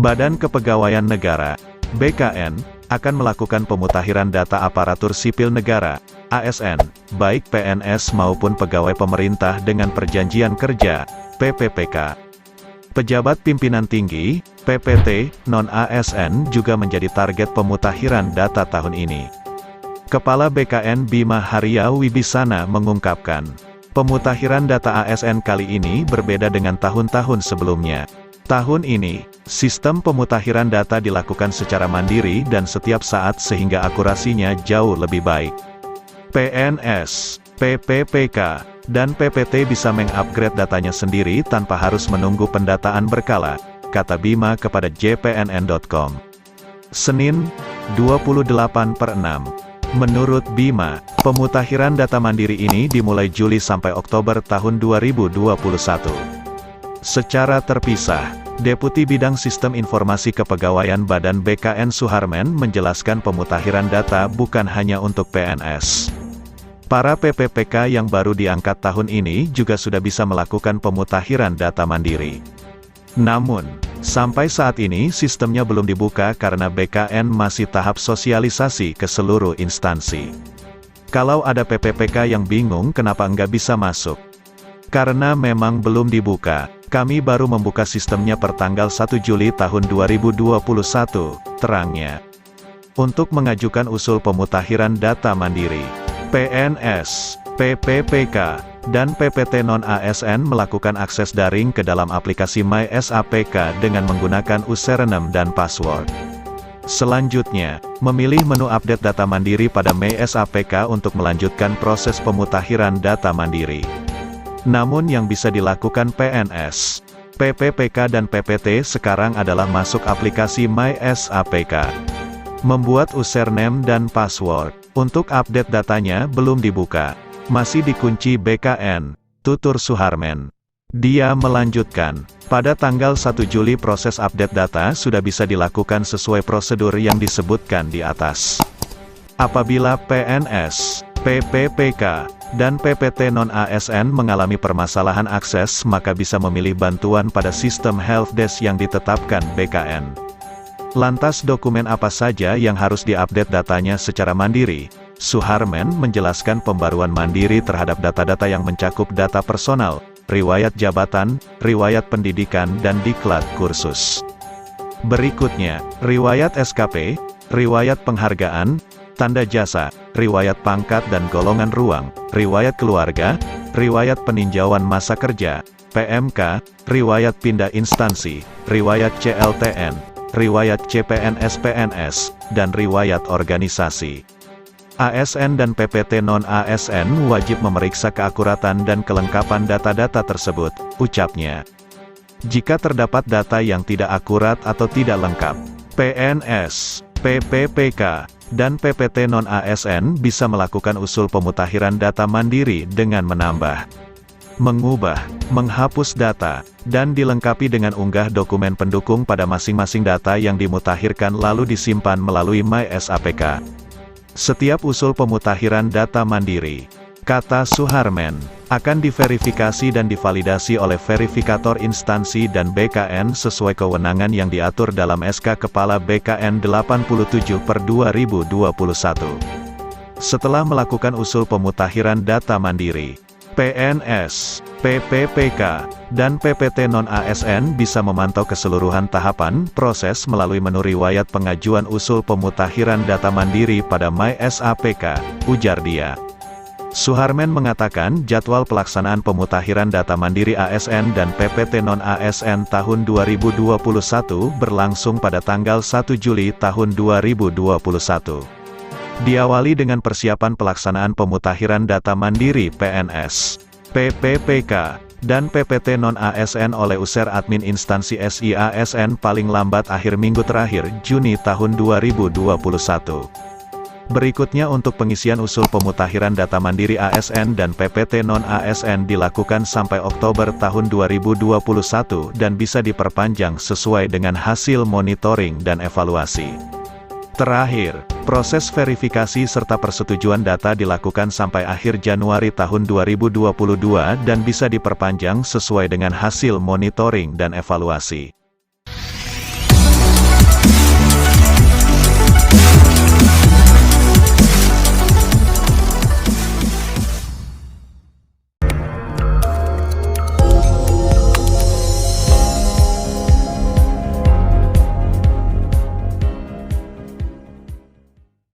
Badan Kepegawaian Negara, BKN, akan melakukan pemutakhiran data aparatur sipil negara, ASN, baik PNS maupun pegawai pemerintah dengan perjanjian kerja, PPPK. Pejabat pimpinan tinggi, PPT, non-ASN juga menjadi target pemutakhiran data tahun ini. Kepala BKN Bima Haria Wibisana mengungkapkan, pemutakhiran data ASN kali ini berbeda dengan tahun-tahun sebelumnya. Tahun ini, sistem pemutakhiran data dilakukan secara mandiri dan setiap saat sehingga akurasinya jauh lebih baik. PNS, PPPK, dan PPT bisa mengupgrade datanya sendiri tanpa harus menunggu pendataan berkala, kata Bima kepada jpnn.com. Senin, 28/6. Menurut Bima, pemutakhiran data mandiri ini dimulai Juli sampai Oktober tahun 2021. Secara terpisah, Deputi Bidang Sistem Informasi Kepegawaian Badan BKN Suharmen menjelaskan pemutakhiran data bukan hanya untuk PNS. Para PPPK yang baru diangkat tahun ini juga sudah bisa melakukan pemutakhiran data mandiri. Namun, sampai saat ini sistemnya belum dibuka karena BKN masih tahap sosialisasi ke seluruh instansi. Kalau ada PPPK yang bingung kenapa nggak bisa masuk? Karena memang belum dibuka, kami baru membuka sistemnya per tanggal 1 Juli tahun 2021, terangnya. Untuk mengajukan usul pemutakhiran data mandiri, PNS, PPPK, dan PPT non-ASN melakukan akses daring ke dalam aplikasi MySAPK dengan menggunakan username dan password. Selanjutnya, memilih menu update data mandiri pada MySAPK untuk melanjutkan proses pemutakhiran data mandiri. Namun yang bisa dilakukan PNS, PPPK dan PPT sekarang adalah masuk aplikasi MySAPK. Membuat username dan password. Untuk update datanya belum dibuka. Masih dikunci BKN, tutur Suharmen. Dia melanjutkan, pada tanggal 1 Juli proses update data sudah bisa dilakukan sesuai prosedur yang disebutkan di atas. Apabila PNS, PPPK, dan PPT non-ASN mengalami permasalahan akses maka bisa memilih bantuan pada sistem helpdesk yang ditetapkan BKN. Lantas dokumen apa saja yang harus diupdate datanya secara mandiri? Suharmen menjelaskan pembaruan mandiri terhadap data-data yang mencakup data personal, riwayat jabatan, riwayat pendidikan dan diklat kursus. Berikutnya, riwayat SKP, riwayat penghargaan, tanda jasa, riwayat pangkat dan golongan ruang, riwayat keluarga, riwayat peninjauan masa kerja, PMK, riwayat pindah instansi, riwayat CLTN, riwayat CPNS-PNS, dan riwayat organisasi. ASN dan PPT non-ASN wajib memeriksa keakuratan dan kelengkapan data-data tersebut, ucapnya. Jika terdapat data yang tidak akurat atau tidak lengkap, PNS, PPPK, dan PPT non-ASN bisa melakukan usul pemutakhiran data mandiri dengan menambah, mengubah, menghapus data, dan dilengkapi dengan unggah dokumen pendukung pada masing-masing data yang dimutakhirkan lalu disimpan melalui MySAPK. Setiap usul pemutakhiran data mandiri, kata Suharmen, akan diverifikasi dan divalidasi oleh verifikator instansi dan BKN sesuai kewenangan yang diatur dalam SK Kepala BKN 87/2021. Setelah melakukan usul pemutakhiran data mandiri, PNS, PPPK, dan PPT non-ASN bisa memantau keseluruhan tahapan proses melalui menu riwayat pengajuan usul pemutakhiran data mandiri pada MySAPK, ujar dia. Suharmen mengatakan jadwal pelaksanaan pemutakhiran data mandiri ASN dan PPT non-ASN tahun 2021 berlangsung pada tanggal 1 Juli tahun 2021. Diawali dengan persiapan pelaksanaan pemutakhiran data mandiri PNS, PPPK, dan PPT non-ASN oleh user admin instansi SIASN paling lambat akhir minggu terakhir Juni tahun 2021. Berikutnya untuk pengisian usul pemutakhiran data mandiri ASN dan PPT non-ASN dilakukan sampai Oktober tahun 2021 dan bisa diperpanjang sesuai dengan hasil monitoring dan evaluasi. Terakhir, proses verifikasi serta persetujuan data dilakukan sampai akhir Januari tahun 2022 dan bisa diperpanjang sesuai dengan hasil monitoring dan evaluasi.